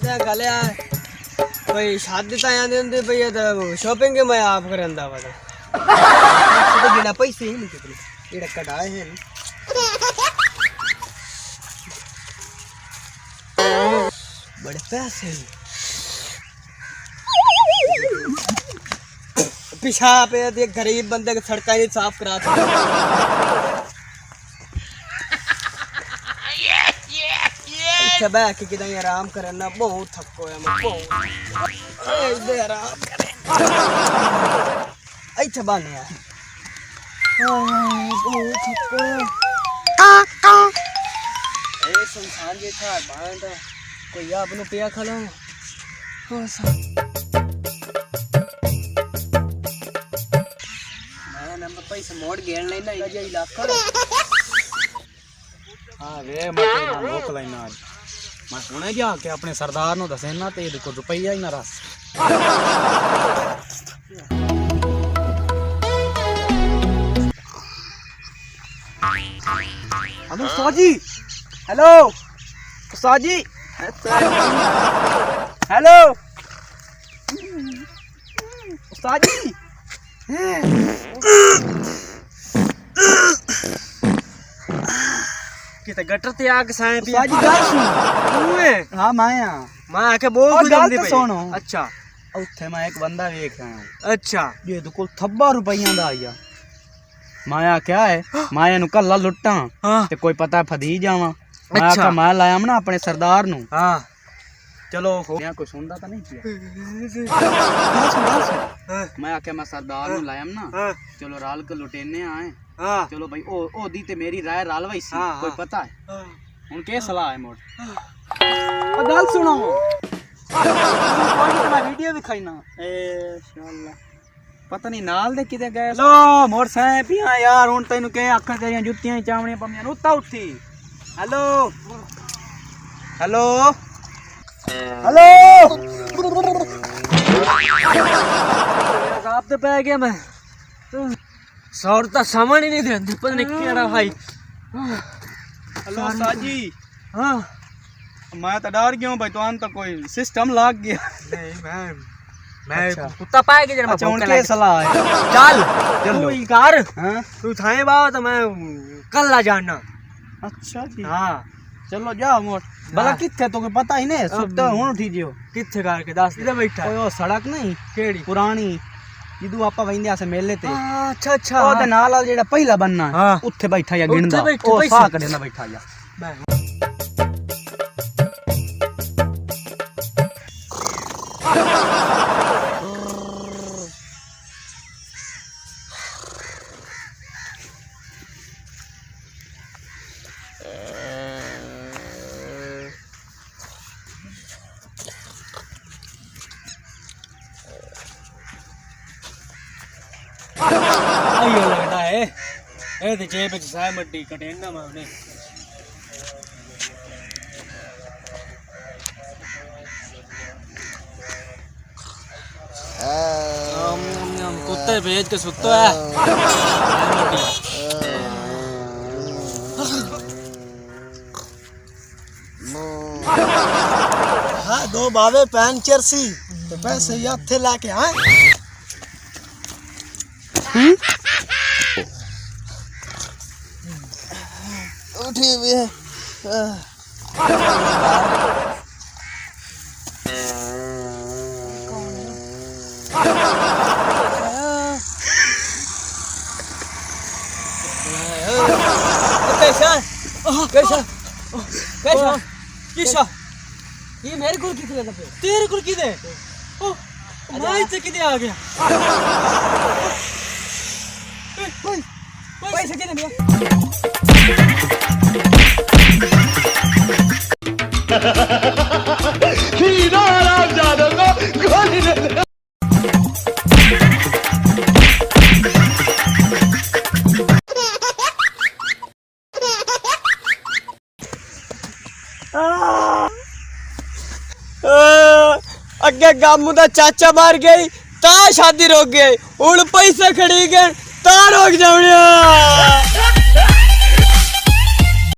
ते गले भाई शादी तो आंदे होंदे भई तो शॉपिंग मैं आप करंदा वा तो बिना पैसे ही नहीं कितने एड़ा कटाए हैं बड़े पैसे पेशाब पे देख गरीब बंदे के सड़का ही साफ करा अच्छा बैठ के किधर आराम करना बहुत थको है मैं बहुत इधर आराम करे अच्छा बन यार बहुत थको ए संसार जे था बांध कोई आपनो पिया खलो मैं नंबर पैसे मोड़ गेण लेना इजा इलाका हां वे मत लोक लेना आज मैं सुने जा के अपने सरदार नु दसेना ते को रुपया ही ना रस हेलो साजी हेलो साजी हेलो साजी किते गटर ते आग साए भी साजी गल सुन तू है हां माया मैं आके बहुत जल्दी पे सुनो अच्छा उत्थे मैं एक बंदा देख आया अच्छा ये तो कोल थब्बा रुपया दा आया माया क्या है माया नु कल्ला लुट्टा ते कोई पता फदी जावा अच्छा मैं लाया ना अपने सरदार नु हां चलो हो गया कोई सुनदा तो नहीं किया मैं आके मैं सरदार नु लाया ना चलो राल के लुटेने आए चलो भाई ओ दी ते मेरी राय राल वही सी कोई पता है हुन के सलाह है मोड़ ओ गल सुनो कोई वीडियो दिखाई ना ए इंशाल्लाह पता नहीं नाल दे किते गए लो मोर साए पिया यार हुन तैनू के आखा तेरियां जुत्तियां चावणियां पमियां उता उठी हेलो हेलो हेलो आप तो पै गया मैं सौर तो समझ ही नहीं देंदी पता नहीं केड़ा भाई हेलो साजी हां मैं तो डर गया भाई तो तो कोई सिस्टम लाग गया नहीं मैं कुत्ता पाए के जरा मैं के सलाह है चल चलो तू ही कर हां तू थाए बाव तो मैं कल ला जाना अच्छा जी हां चलो जाओ मोट भला किथे तो पता ही नहीं सुत हुन उठी जियो किथे करके दस दे बैठा ओए ओ सड़क नहीं केड़ी पुरानी जिदू आपा वहिंदे आसे मेले ते अच्छा अच्छा ओ ते नाल जेड़ा पहला बनना उत्थे बैठा या गिणदा ओ सा कडेना बैठा या आयो लगता है ए ते जेब च साय मट्टी कटेना मैं उन्हें कुत्ते भेज के सुतो है हाँ दो बावे पैन चर्सी तो पैसे याद थे लाके हाँ उठी हुई है कैसा कैसा कैसा किसा ये मेरे को किथे लेना पे तेरे को किथे ओ मैं इसे किथे आ गया पैसे किथे मिला हीरो राम जादव को गोली दे अगे गामू दा चाचा मार गई ता शादी रोक गई हुण पैसे खड़ी गए ता रोक जावणिया